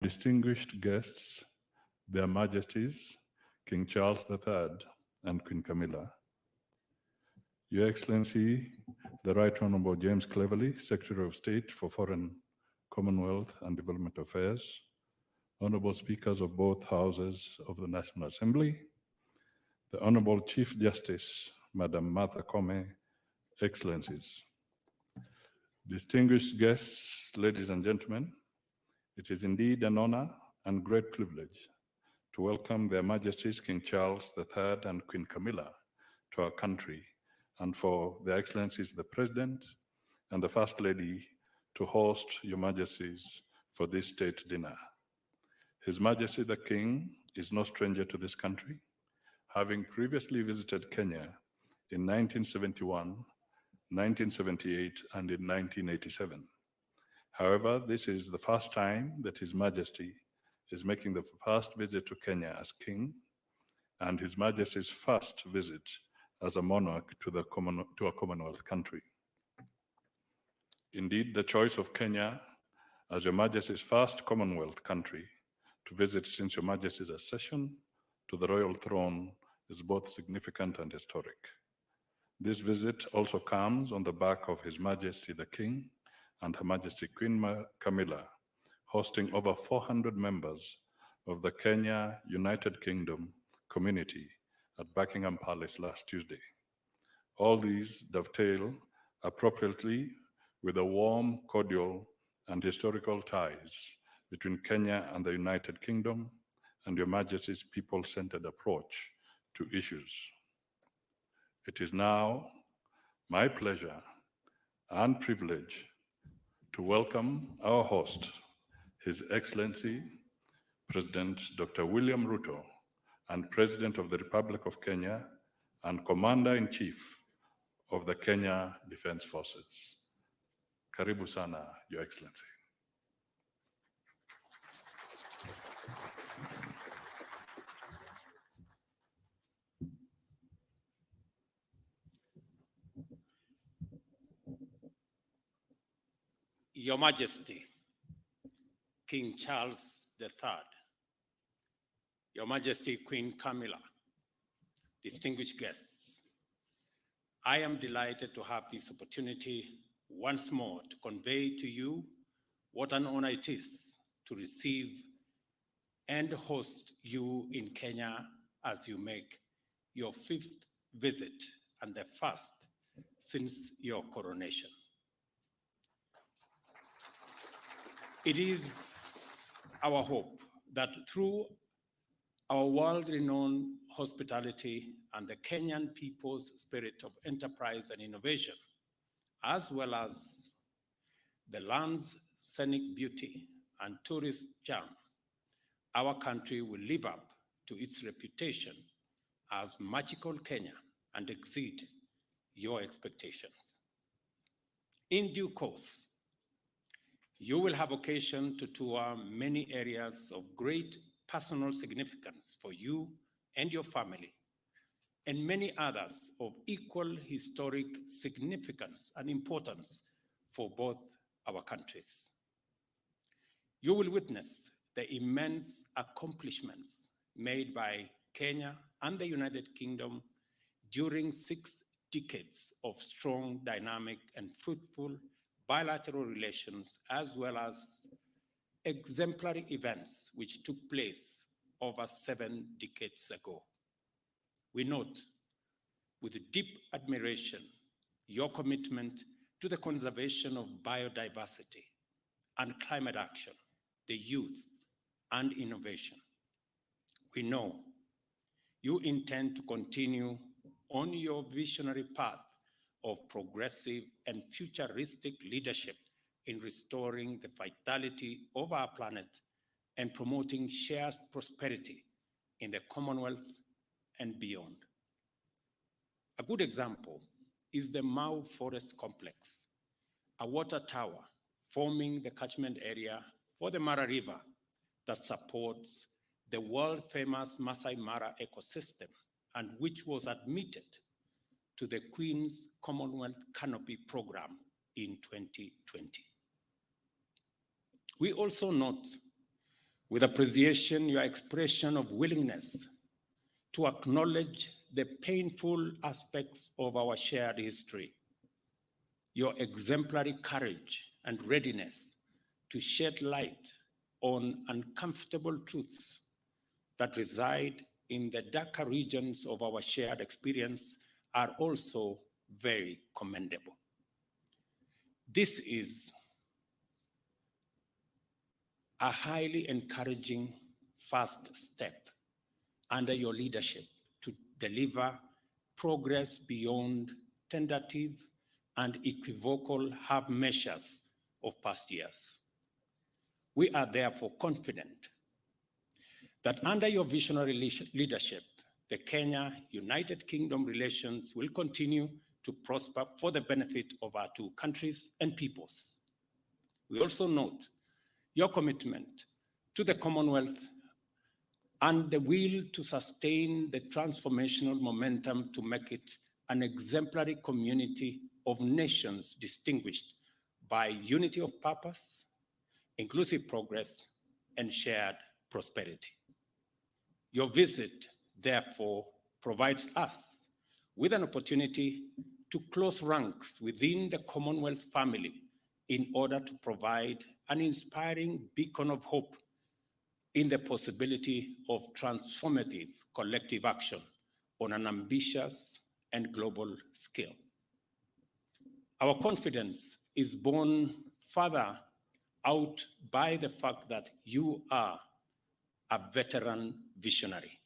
Distinguished guests, Their Majesties, King Charles III and Queen Camilla, Your Excellency, the Right Honorable James Cleverly, Secretary of State for Foreign, Commonwealth and Development Affairs, Honorable Speakers of both Houses of the National Assembly, the Honorable Chief Justice, Madam Martha Koome, Excellencies, distinguished guests, ladies and gentlemen, it is indeed an honor and great privilege to welcome Their Majesties King Charles III and Queen Camilla to our country, and for Their Excellencies the President and the First Lady to host Your Majesties for this state dinner. His Majesty the King is no stranger to this country, having previously visited Kenya in 1971, 1978, and in 1987. However, this is the first time that His Majesty is making the first visit to Kenya as King, and His Majesty's first visit as a monarch to a Commonwealth country. Indeed, the choice of Kenya as Your Majesty's first Commonwealth country to visit since Your Majesty's accession to the royal throne is both significant and historic. This visit also comes on the back of His Majesty the King and Her Majesty Queen Camilla hosting over 400 members of the Kenya United Kingdom community at Buckingham Palace last Tuesday. All these dovetail appropriately with the warm, cordial, and historical ties between Kenya and the United Kingdom and Your Majesty's people-centered approach to issues. It is now my pleasure and privilege to welcome our host, His Excellency, President Dr. William Ruto, and President of the Republic of Kenya and Commander-in-Chief of the Kenya Defense Forces. Karibu sana, Your Excellency. Your Majesty, King Charles III, Your Majesty Queen Camilla, distinguished guests, I am delighted to have this opportunity once more to convey to you what an honor it is to receive and host you in Kenya as you make your 5th visit and the first since your coronation. It is our hope that through our world-renowned hospitality and the Kenyan people's spirit of enterprise and innovation, as well as the land's scenic beauty and tourist charm, our country will live up to its reputation as magical Kenya and exceed your expectations. In due course, you will have occasion to tour many areas of great personal significance for you and your family, and many others of equal historic significance and importance for both our countries. You will witness the immense accomplishments made by Kenya and the United Kingdom during 6 decades of strong, dynamic, and fruitful bilateral relations, as well as exemplary events which took place over 7 decades ago. We note with deep admiration your commitment to the conservation of biodiversity and climate action, the youth, and innovation. We know you intend to continue on your visionary path of progressive and futuristic leadership in restoring the vitality of our planet and promoting shared prosperity in the Commonwealth and beyond. A good example is the Mau Forest Complex, a water tower forming the catchment area for the Mara River that supports the world-famous Masai Mara ecosystem and which was admitted to the Queen's Commonwealth Canopy Program in 2020. We also note with appreciation your expression of willingness to acknowledge the painful aspects of our shared history, your exemplary courage and readiness to shed light on uncomfortable truths that reside in the darker regions of our shared experience are also very commendable. This is a highly encouraging first step under your leadership to deliver progress beyond tentative and equivocal half measures of past years. We are therefore confident that under your visionary leadership, the Kenya-United Kingdom relations will continue to prosper for the benefit of our two countries and peoples. We also note your commitment to the Commonwealth and the will to sustain the transformational momentum to make it an exemplary community of nations distinguished by unity of purpose, inclusive progress, and shared prosperity. Your visit, therefore, provides us with an opportunity to close ranks within the Commonwealth family in order to provide an inspiring beacon of hope in the possibility of transformative collective action on an ambitious and global scale. Our confidence is borne further out by the fact that you are a veteran visionary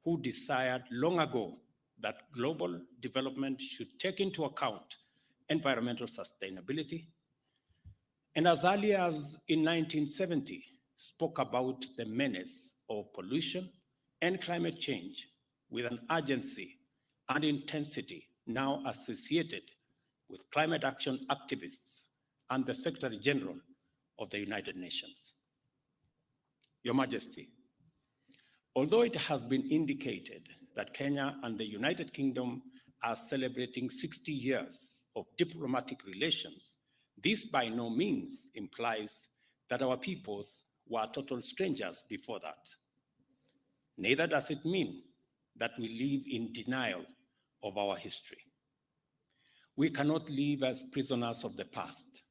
who desired long ago that global development should take into account environmental sustainability, and as early as in 1970, spoke about the menace of pollution and climate change with an urgency and intensity now associated with climate action activists and the Secretary General of the United Nations. Your Majesty, although it has been indicated that Kenya and the United Kingdom are celebrating 60 years of diplomatic relations, this by no means implies that our peoples were total strangers before that. Neither does it mean that we live in denial of our history. We cannot live as prisoners of the past.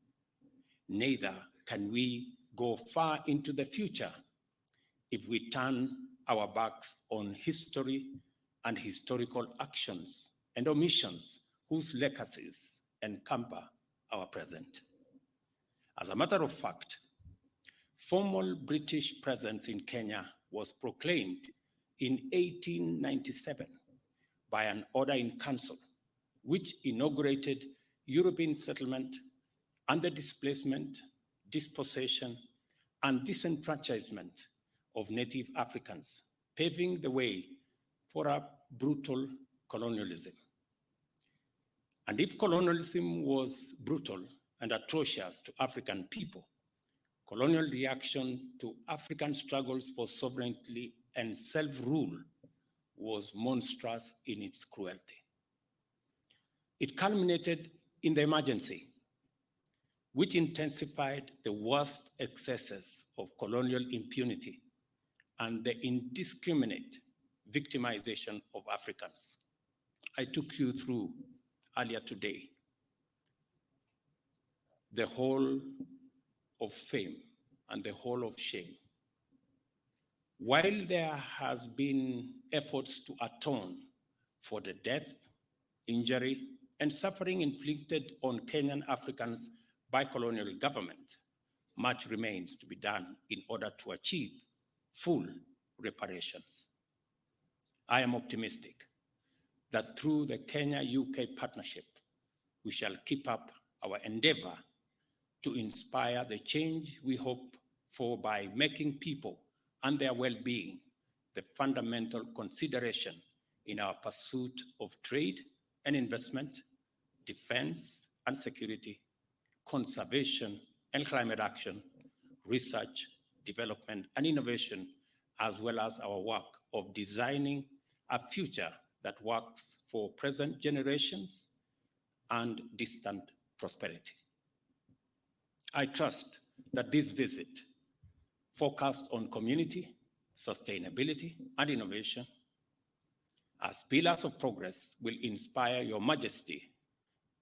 Neither can we go far into the future if we turn our backs on history and historical actions and omissions whose legacies encumber our present. As a matter of fact, formal British presence in Kenya was proclaimed in 1897 by an order in council, which inaugurated European settlement and the displacement, dispossession, and disenfranchisement of native Africans, paving the way for a brutal colonialism. And if colonialism was brutal and atrocious to African people, colonial reaction to African struggles for sovereignty and self-rule was monstrous in its cruelty. It culminated in the emergency, which intensified the worst excesses of colonial impunity and the indiscriminate victimization of Africans. I took you through earlier today the whole of fame and the whole of shame. While there has been efforts to atone for the death, injury, and suffering inflicted on Kenyan Africans by colonial government, much remains to be done in order to achieve full reparations. I am optimistic that through the Kenya-UK partnership, we shall keep up our endeavor to inspire the change we hope for by making people and their well-being the fundamental consideration in our pursuit of trade and investment, defense and security, conservation and climate action, research, development and innovation, as well as our work of designing a future that works for present generations and distant prosperity. I trust that this visit focused on community, sustainability, and innovation, as pillars of progress will inspire Your Majesty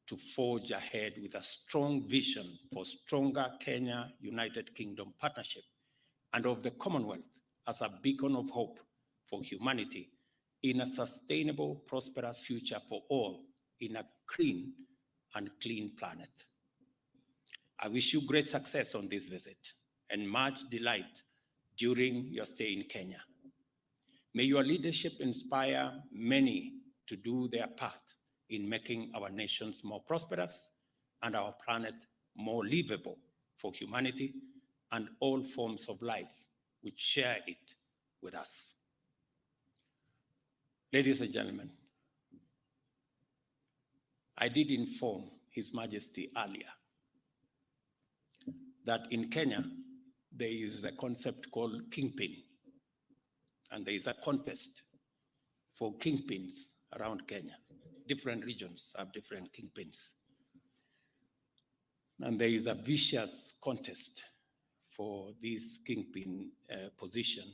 to forge ahead with a strong vision for stronger Kenya-United Kingdom partnership and of the Commonwealth as a beacon of hope for humanity in a sustainable, prosperous future for all in a green and clean planet. I wish you great success on this visit and much delight during your stay in Kenya. May your leadership inspire many to do their part in making our nations more prosperous and our planet more livable for humanity and all forms of life which share it with us. Ladies and gentlemen, I did inform His Majesty earlier that in Kenya, there is a concept called kingpin, and there is a contest for kingpins around Kenya. Different regions have different kingpins. And there is a vicious contest for this kingpin position,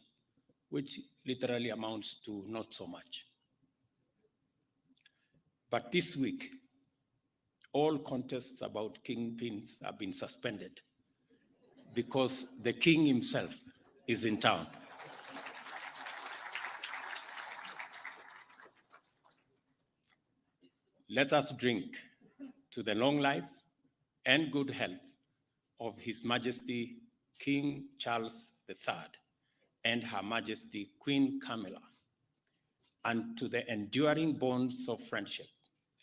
which literally amounts to not so much. But this week, all contests about kingpins have been suspended because the king himself is in town. Let us drink to the long life and good health of His Majesty King Charles III and Her Majesty Queen Camilla, and to the enduring bonds of friendship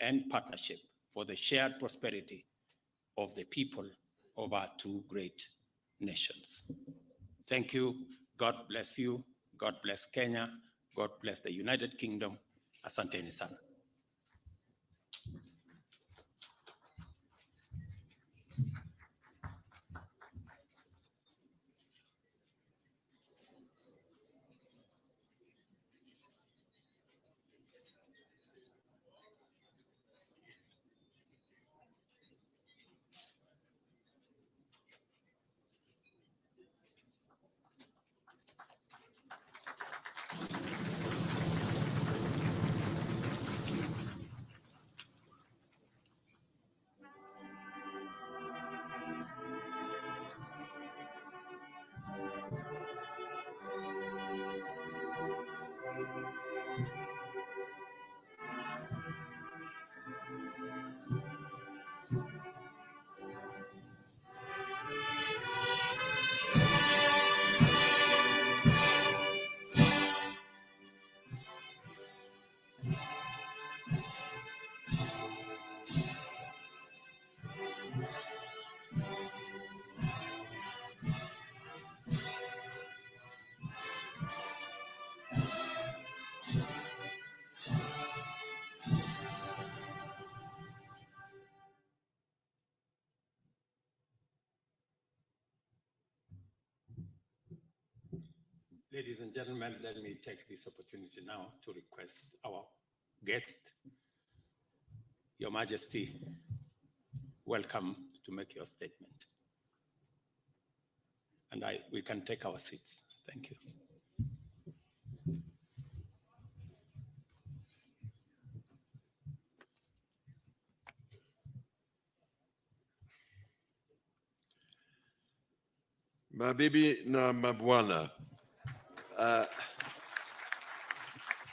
and partnership for the shared prosperity of the people of our two great nations. Thank you. God bless you. God bless Kenya. God bless the United Kingdom. Asanteni sana. Ladies and gentlemen, let me take this opportunity now to request our guest, Your Majesty, welcome to make your statement. And we can take our seats. Thank you. Mabibi na mabwana,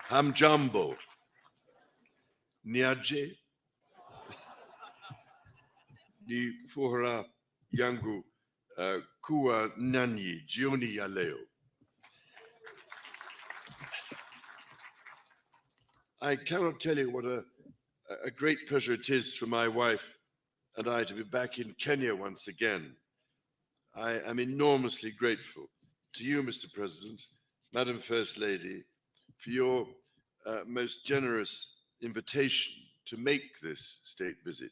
hamjambo, niaje, ni furaha yangu kuwa nanyi jioni ya leo. I cannot tell you what a great pleasure it is for my wife and I to be back in Kenya once again. I am enormously grateful to you, Mr. President, Madam First Lady, for your most generous invitation to make this state visit.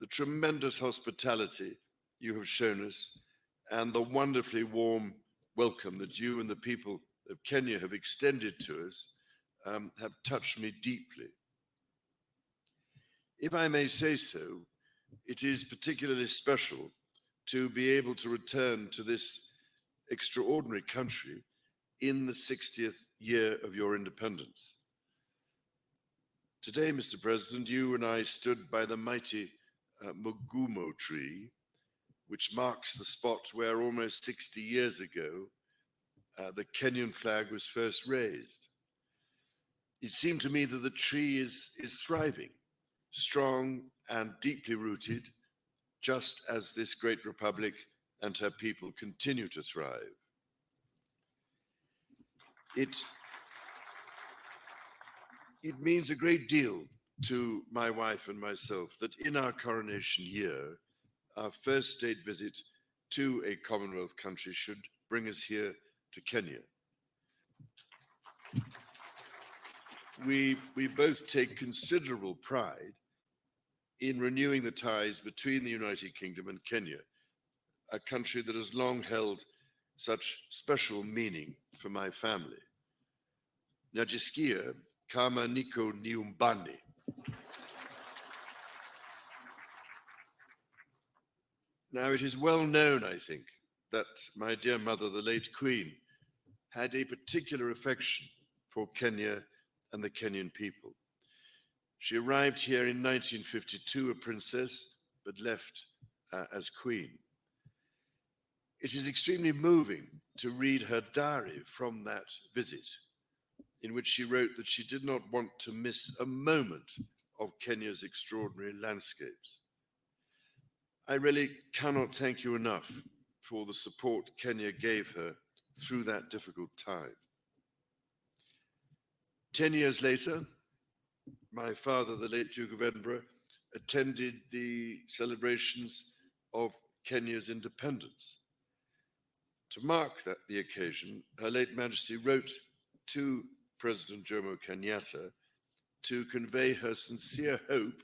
The tremendous hospitality you have shown us and the wonderfully warm welcome that you and the people of Kenya have extended to us have touched me deeply. If I may say so, it is particularly special to be able to return to this extraordinary country in the 60th year of your independence. Today, Mr. President, you and I stood by the mighty Mugumo tree, which marks the spot where almost 60 years ago the Kenyan flag was first raised. It seemed to me that the tree is thriving, strong and deeply rooted, just as this great republic and her people continue to thrive. It means a great deal to my wife and myself that in our coronation year, our first state visit to a Commonwealth country should bring us here to Kenya. We both take considerable pride in renewing the ties between the United Kingdom and Kenya, a country that has long held such special meaning for my family. Najisikia kama niko nyumbani. Now, it is well known, I think, that my dear mother, the late Queen, had a particular affection for Kenya and the Kenyan people. She arrived here in 1952, a princess, but left as Queen. It is extremely moving to read her diary from that visit, in which she wrote that she did not want to miss a moment of Kenya's extraordinary landscapes. I really cannot thank you enough for the support Kenya gave her through that difficult time. 10 years later, my father, the late Duke of Edinburgh, attended the celebrations of Kenya's independence. To mark the occasion, Her late Majesty wrote to President Jomo Kenyatta to convey her sincere hope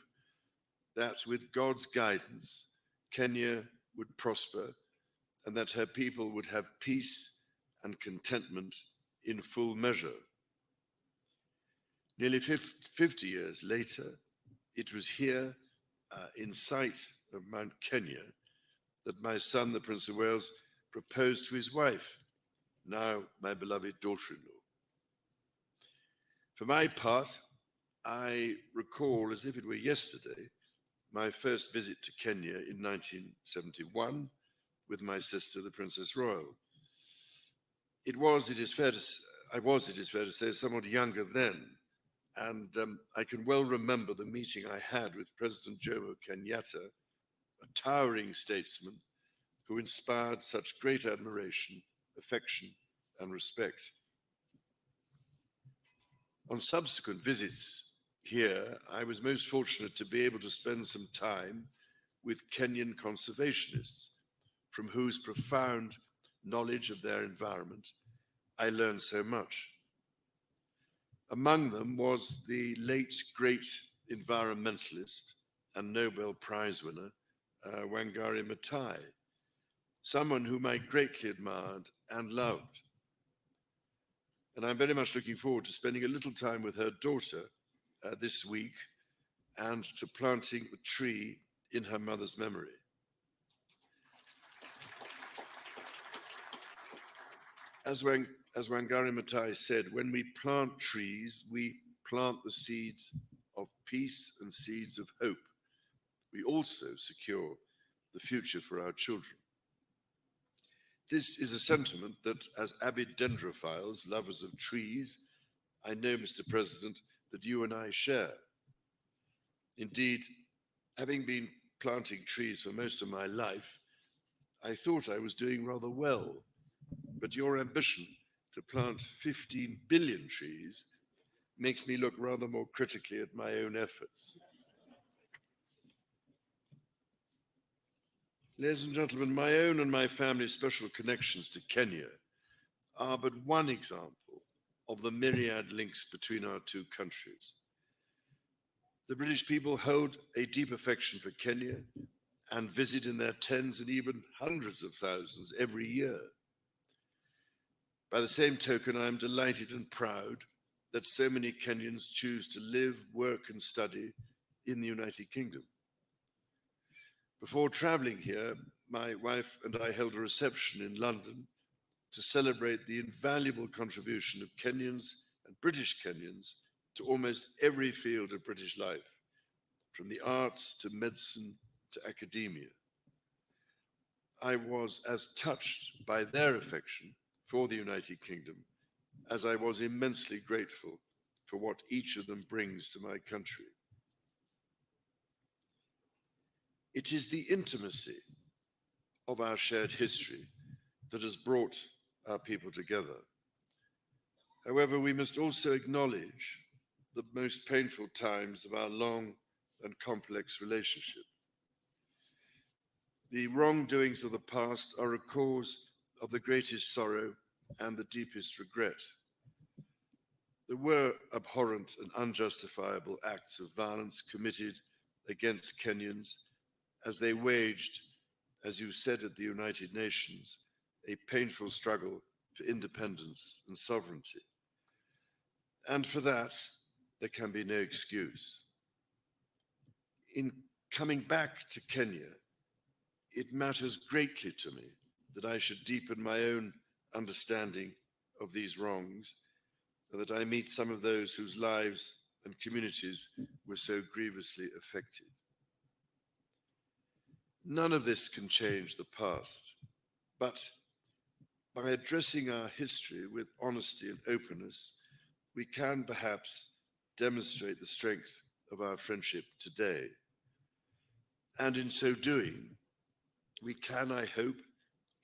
that with God's guidance, Kenya would prosper and that her people would have peace and contentment in full measure. Nearly 50 years later, it was here in sight of Mount Kenya that my son, the Prince of Wales, proposed to his wife, now my beloved daughter-in-law. For my part, I recall as if it were yesterday my first visit to Kenya in 1971 with my sister, the Princess Royal. I was, it is fair to say, somewhat younger then, and I can well remember the meeting I had with President Jomo Kenyatta, a towering statesman who inspired such great admiration, affection, and respect. On subsequent visits here, I was most fortunate to be able to spend some time with Kenyan conservationists, from whose profound knowledge of their environment I learned so much. Among them was the late great environmentalist and Nobel Prize winner, Wangari Maathai, someone whom I greatly admired and loved. And I'm very much looking forward to spending a little time with her daughter this week and to planting a tree in her mother's memory. As Wangari Maathai said, when we plant trees, we plant the seeds of peace and seeds of hope. We also secure the future for our children. This is a sentiment that, as avid dendrophiles, lovers of trees, I know, Mr. President, that you and I share. Indeed, having been planting trees for most of my life, I thought I was doing rather well. But your ambition to plant 15 billion trees makes me look rather more critically at my own efforts. Ladies and gentlemen, my own and my family's special connections to Kenya are but one example of the myriad links between our two countries. The British people hold a deep affection for Kenya and visit in their tens and even hundreds of thousands every year. By the same token, I am delighted and proud that so many Kenyans choose to live, work, and study in the United Kingdom. Before traveling here, my wife and I held a reception in London to celebrate the invaluable contribution of Kenyans and British Kenyans to almost every field of British life, from the arts to medicine to academia. I was as touched by their affection for the United Kingdom as I was immensely grateful for what each of them brings to my country. It is the intimacy of our shared history that has brought our people together. However, we must also acknowledge the most painful times of our long and complex relationship. The wrongdoings of the past are a cause of the greatest sorrow and the deepest regret. There were abhorrent and unjustifiable acts of violence committed against Kenyans as they waged, as you said at the United Nations, a painful struggle for independence and sovereignty. And for that, there can be no excuse. In coming back to Kenya, it matters greatly to me that I should deepen my own understanding of these wrongs, and that I meet some of those whose lives and communities were so grievously affected. None of this can change the past, but by addressing our history with honesty and openness, we can perhaps demonstrate the strength of our friendship today. And in so doing, we can, I hope,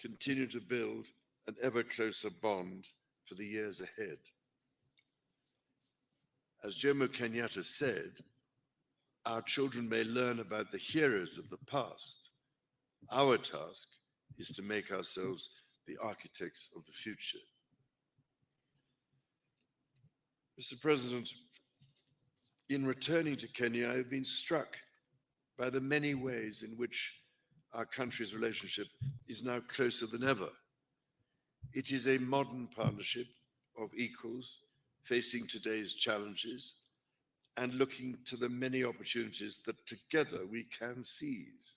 continue to build an ever closer bond for the years ahead. As Jomo Kenyatta said, our children may learn about the heroes of the past. Our task is to make ourselves the architects of the future. Mr. President, in returning to Kenya, I have been struck by the many ways in which our country's relationship is now closer than ever. It is a modern partnership of equals facing today's challenges and looking to the many opportunities that together we can seize.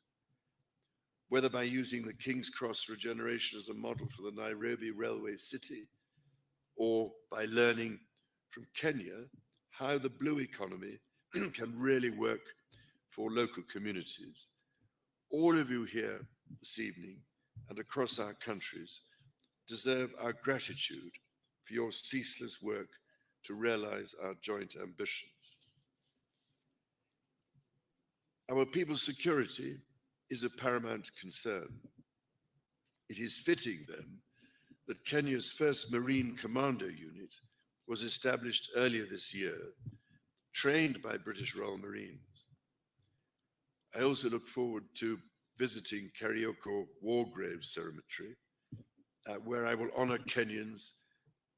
Whether by using the King's Cross regeneration as a model for the Nairobi Railway City, or by learning from Kenya how the blue economy can really work for local communities. All of you here this evening and across our countries deserve our gratitude for your ceaseless work to realize our joint ambitions. Our people's security is a paramount concern. It is fitting then that Kenya's first Marine Commando Unit was established earlier this year, trained by British Royal Marines. I also look forward to visiting Karioko War Grave Cemetery, where I will honor Kenyans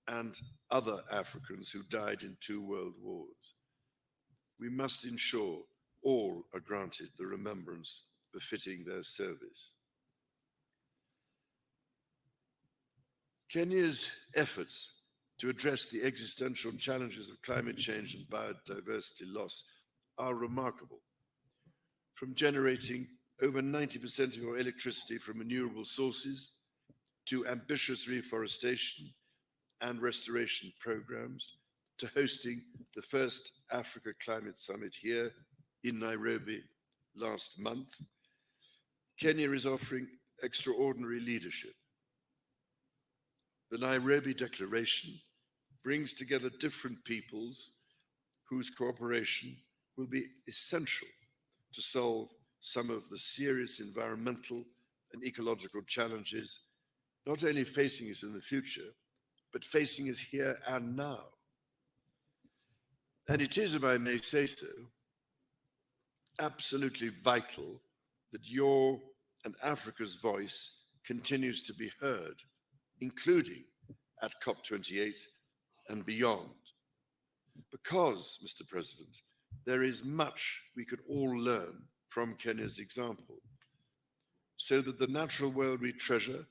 and other Africans who died in 2 world wars. We must ensure all are granted the remembrance befitting their service. Kenya's efforts to address the existential challenges of climate change and biodiversity loss are remarkable. From generating over 90% of our electricity from renewable sources to ambitious reforestation and restoration programs, to hosting the first Africa Climate Summit here in Nairobi last month, Kenya is offering extraordinary leadership. The Nairobi Declaration brings together different peoples whose cooperation will be essential to solve some of the serious environmental and ecological challenges, not only facing us in the future, but facing us here and now. And it is, if I may say so, absolutely vital that your and Africa's voice continues to be heard, including at COP28 and beyond. Because, Mr. President, there is much we could all learn from Kenya's example, so that the natural world we treasure,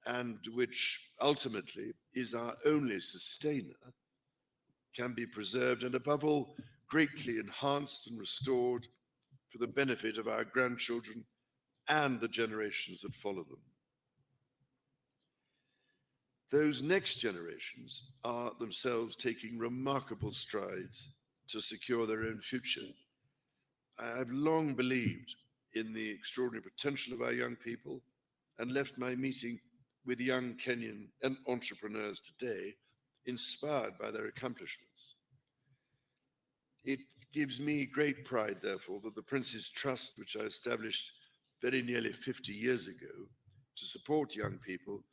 and which ultimately is our only sustainer, can be preserved and above all greatly enhanced and restored for the benefit of our grandchildren and the generations that follow them. Those next generations are themselves taking remarkable strides to secure their own future. I've long believed in the extraordinary potential of our young people and left my meeting with young Kenyan entrepreneurs today inspired by their accomplishments. It gives me great pride, therefore, that the Prince's Trust, which I established very nearly 50 years ago to support young people,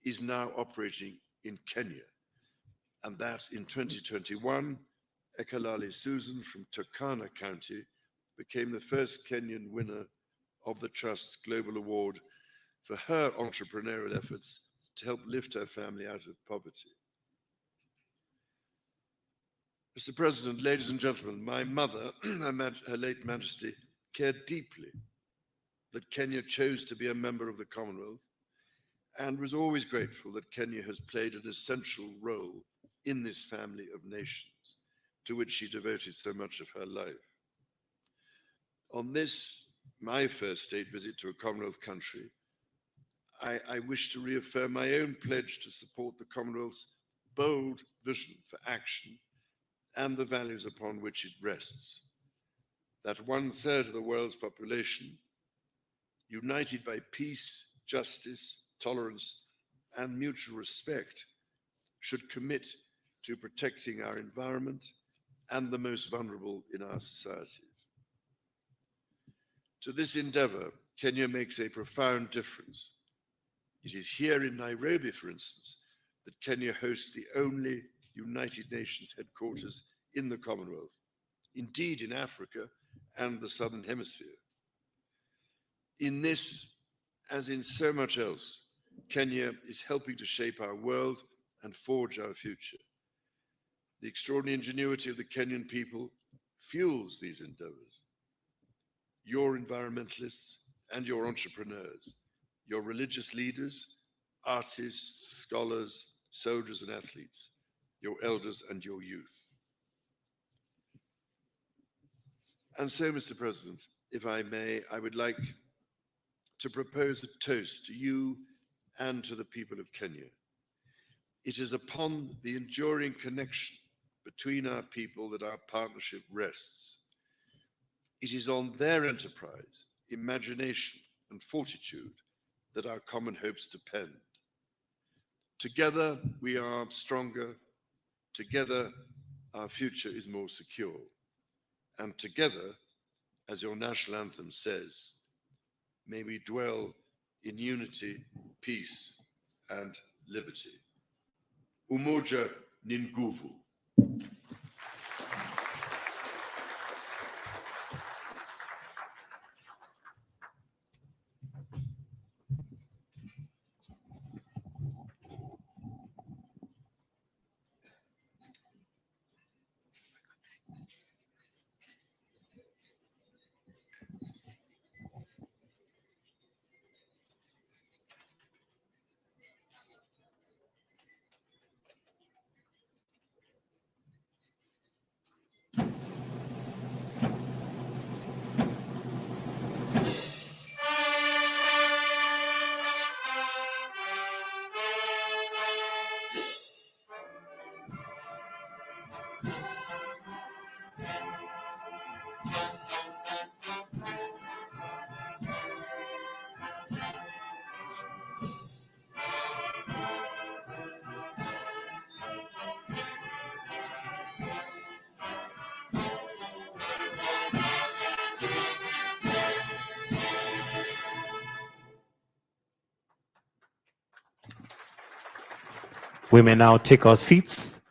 is now operating in Kenya. And that in 2021, Ekalali Susan from Turkana County became the first Kenyan winner of the Trust's Global Award for her entrepreneurial efforts to help lift her family out of poverty. Mr. President, ladies and gentlemen, my mother, Her late Majesty, cared deeply that Kenya chose to be a member of the Commonwealth and was always grateful that Kenya has played an essential role in this family of nations to which she devoted so much of her life. On this, my first state visit to a Commonwealth country, I wish to reaffirm my own pledge to support the Commonwealth's bold vision for action and the values upon which it rests. That 1/3 of the world's population, united by peace, justice, tolerance, and mutual respect, should commit to protecting our environment and the most vulnerable in our societies. To this endeavor, Kenya makes a profound difference. It is here in Nairobi, for instance, that Kenya hosts the only United Nations headquarters in the Commonwealth, indeed in Africa and the Southern Hemisphere. In this, as in so much else, Kenya is helping to shape our world and forge our future. The extraordinary ingenuity of the Kenyan people fuels these endeavors. Your environmentalists and your entrepreneurs, your religious leaders, artists, scholars, soldiers and athletes, your elders and your youth. And so, Mr. President, if I may, I would like to propose a toast to you and to the people of Kenya. It is upon the enduring connection between our people that our partnership rests. It is on their enterprise, imagination, and fortitude that our common hopes depend. Together, we are stronger. Together, our future is more secure. And together, as your national anthem says, may we dwell in unity, peace, and liberty. Umoja ni nguvu. We may now take our seats.